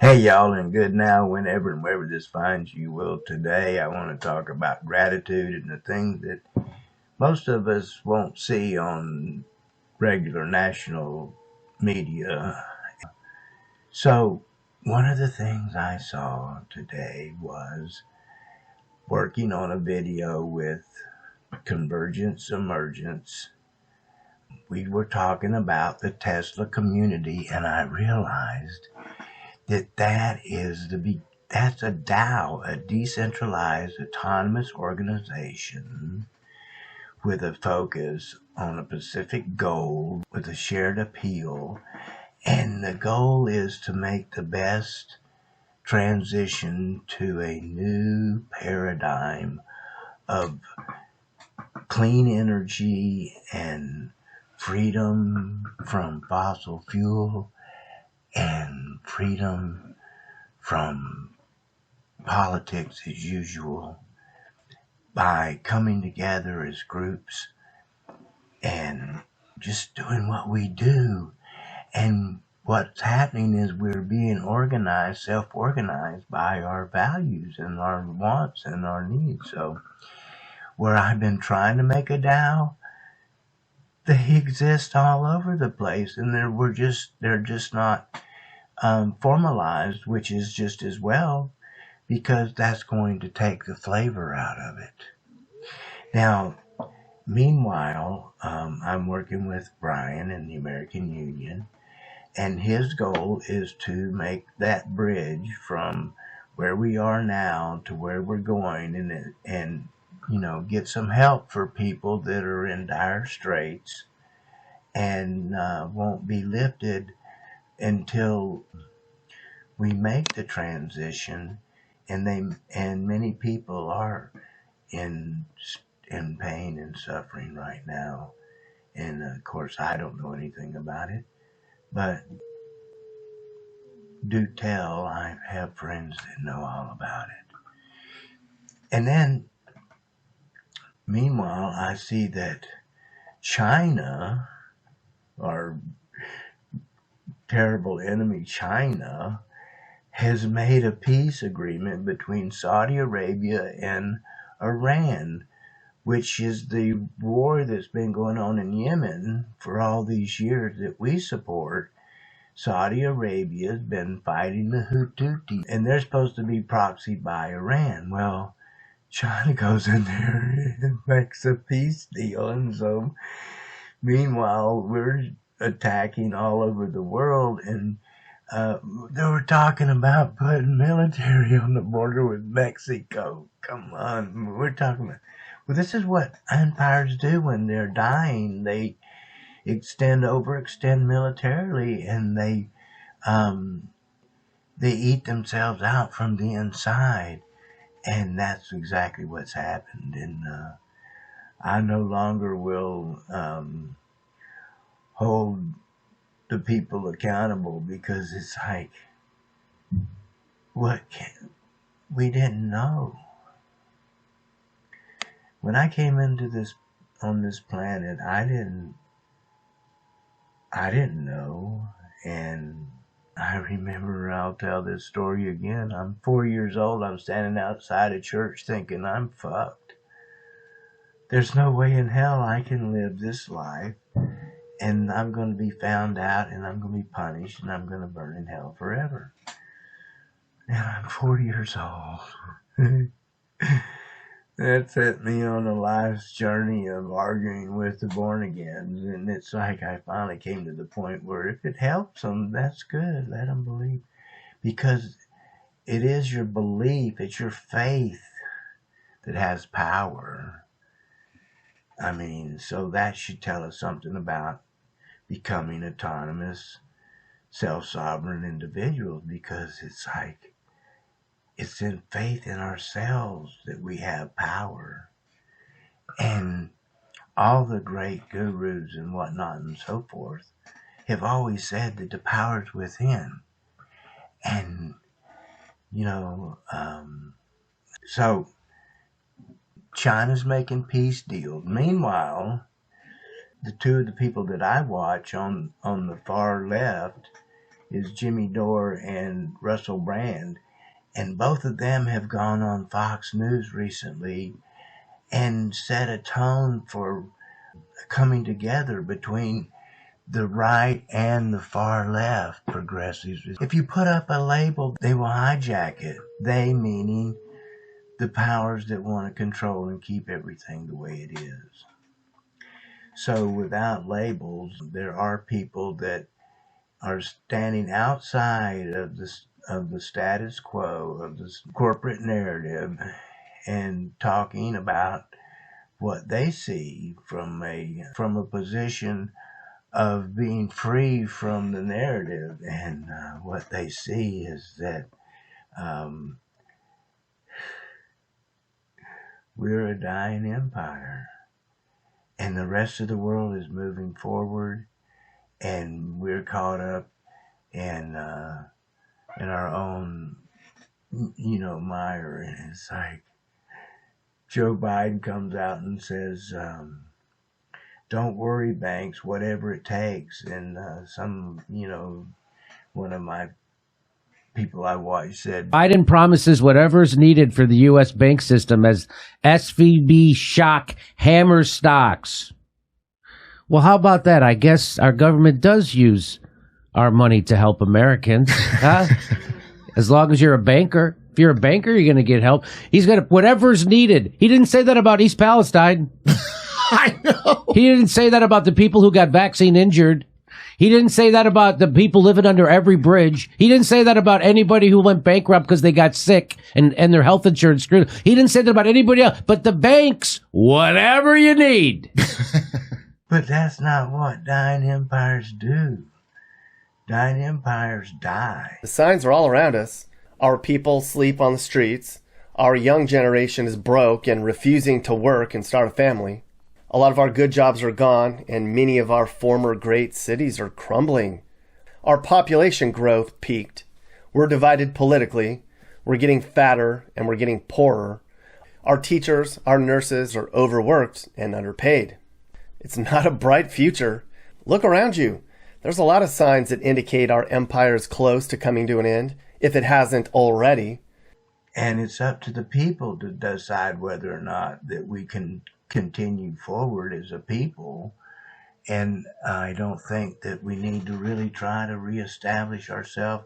Hey y'all, and good now, whenever and wherever this finds you. Well, today I want to talk about gratitude and the things that most of us won't see on regular national media. So, one of the things I saw today was working on a video with Convergence Emergence. We were talking about the Tesla community, and I realized that's a DAO, a decentralized autonomous organization with a focus on a specific goal with a shared appeal. And the goal is to make the best transition to a new paradigm of clean energy and freedom from fossil fuel and freedom from politics as usual, by coming together as groups and just doing what we do. And what's happening is we're being organized, self-organized by our values and our wants and our needs. So where I've been trying to make a DAO, they exist all over the place, and they're just not formalized, which is just as well, because that's going to take the flavor out of it. Now, meanwhile, I'm working with Brian in the American Union, and his goal is to make that bridge from where we are now to where we're going, and get some help for people that are in dire straits and won't be lifted until we make the transition. And many people are in in pain and suffering right now. And of course, I don't know anything about it, but do tell, I have friends that know all about it. And then, meanwhile, I see that China, our terrible enemy China, has made a peace agreement between Saudi Arabia and Iran, which is the war that's been going on in Yemen for all these years that we support. Saudi Arabia has been fighting the Houthis, and they're supposed to be proxied by Iran. Well, China goes in there and makes a peace deal, and so meanwhile we're attacking all over the world, and they were talking about putting military on the border with Mexico. Come on, we're talking about. Well, this is what empires do when they're dying. They overextend militarily, and they eat themselves out from the inside, and that's exactly what's happened. And I no longer will hold the people accountable, because it's like, we didn't know. When I came into this on this planet, I didn't know. And I remember, I'll tell this story again. I'm 4 years old. I'm standing outside a church thinking, I'm fucked. There's no way in hell I can live this life, and I'm going to be found out, and I'm going to be punished, and I'm going to burn in hell forever. And I'm 4 years old. That set me on a life's journey of arguing with the born agains, and it's like I finally came to the point where if it helps them, that's good. Let them believe, because it is your belief, it's your faith that has power. I mean, so that should tell us something about becoming autonomous, self-sovereign individuals, because it's like, it's in faith in ourselves that we have power. And all the great gurus and whatnot and so forth have always said that the power's within. And, you know, so China's making peace deals. Meanwhile, the two of the people that I watch on the far left, is Jimmy Dore and Russell Brand. And both of them have gone on Fox News recently and set a tone for coming together between the right and the far left progressives. If you put up a label, they will hijack it. They meaning the powers that want to control and keep everything the way it is. So without labels, there are people that are standing outside of the status quo, of this corporate narrative, and talking about what they see from a position of being free from the narrative. And what they see is that we're a dying empire, and the rest of the world is moving forward, and we're caught up in our own, mire. And it's like Joe Biden comes out and says, "Don't worry, banks, whatever it takes." And one of my people I watched said, Biden promises whatever's needed for the U.S. bank system as SVB shock hammers stocks. Well, how about that? I guess our government does use our money to help Americans. Huh? As long as you're a banker. If you're a banker, you're going to get help. He's going to, whatever's needed. He didn't say that about East Palestine. I know. He didn't say that about the people who got vaccine injured. He didn't say that about the people living under every bridge. He didn't say that about anybody who went bankrupt because they got sick and their health insurance screwed. He didn't say that about anybody else. But the banks, whatever you need. But that's not what dying empires do. Dying empires die. The signs are all around us. Our people sleep on the streets. Our young generation is broke and refusing to work and start a family. A lot of our good jobs are gone, and many of our former great cities are crumbling. Our population growth peaked. We're divided politically. We're getting fatter, and we're getting poorer. Our teachers, our nurses are overworked and underpaid. It's not a bright future. Look around you. There's a lot of signs that indicate our empire is close to coming to an end, if it hasn't already. And it's up to the people to decide whether or not that we can continue forward as a people. And I don't think that we need to really try to reestablish ourselves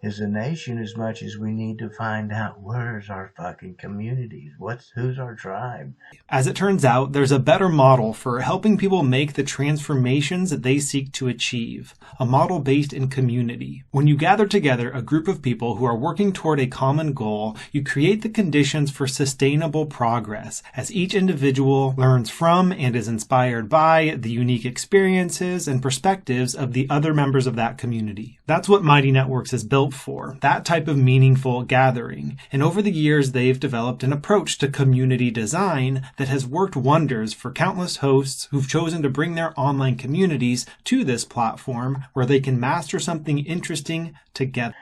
as a nation as much as we need to find out where's our fucking communities, who's our tribe. As it turns out, there's a better model for helping people make the transformations that they seek to achieve, a model based in community. When you gather together a group of people who are working toward a common goal, you create the conditions for sustainable progress, as each individual learns from and is inspired by the unique experiences and perspectives of the other members of that community. That's what Mighty Networks is built for, that type of meaningful gathering. And over the years, they've developed an approach to community design that has worked wonders for countless hosts who've chosen to bring their online communities to this platform where they can master something interesting together.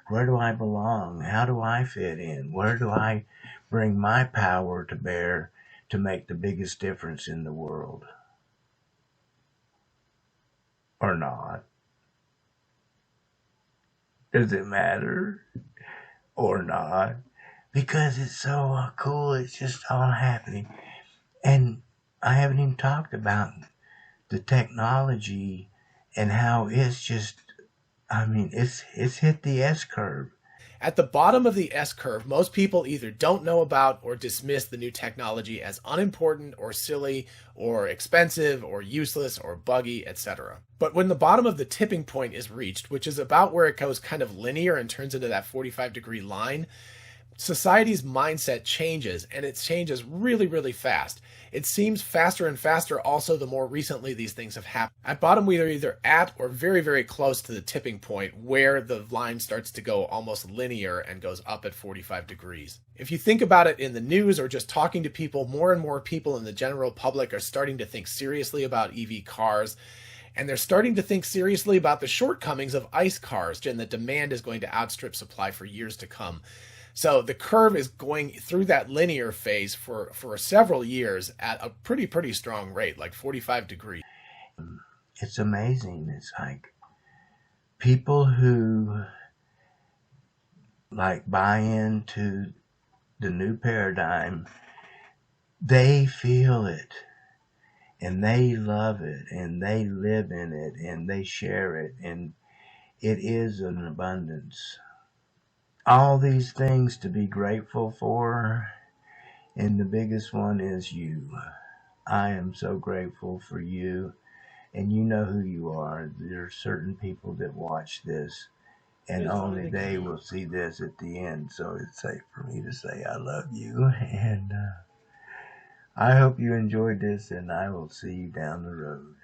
Where do I belong? How do I fit in? Where do I bring my power to bear to make the biggest difference in the world? Or not? Does it matter or not? Because it's so cool. It's just all happening. And I haven't even talked about the technology and how it's just, it's hit the S curve. At the bottom of the S curve, most people either don't know about or dismiss the new technology as unimportant or silly or expensive or useless or buggy, etc. But when the bottom of the tipping point is reached, which is about where it goes kind of linear and turns into that 45-degree line, society's mindset changes, and it changes really, really fast. It seems faster and faster also the more recently these things have happened. At bottom, we are either at or very, very close to the tipping point where the line starts to go almost linear and goes up at 45 degrees. If you think about it in the news or just talking to people, more and more people in the general public are starting to think seriously about EV cars. And they're starting to think seriously about the shortcomings of ICE cars, and the demand is going to outstrip supply for years to come. So the curve is going through that linear phase for several years at a pretty strong rate, like 45 degrees. It's amazing. It's like people who like buy into the new paradigm, they feel it and they love it and they live in it and they share it, and it is an abundance. All these things to be grateful for, and the biggest one is you. I am so grateful for you, and you know who you are. There are certain people that watch this, and only they will see this at the end, so it's safe for me to say I love you, and I hope you enjoyed this, and I will see you down the road.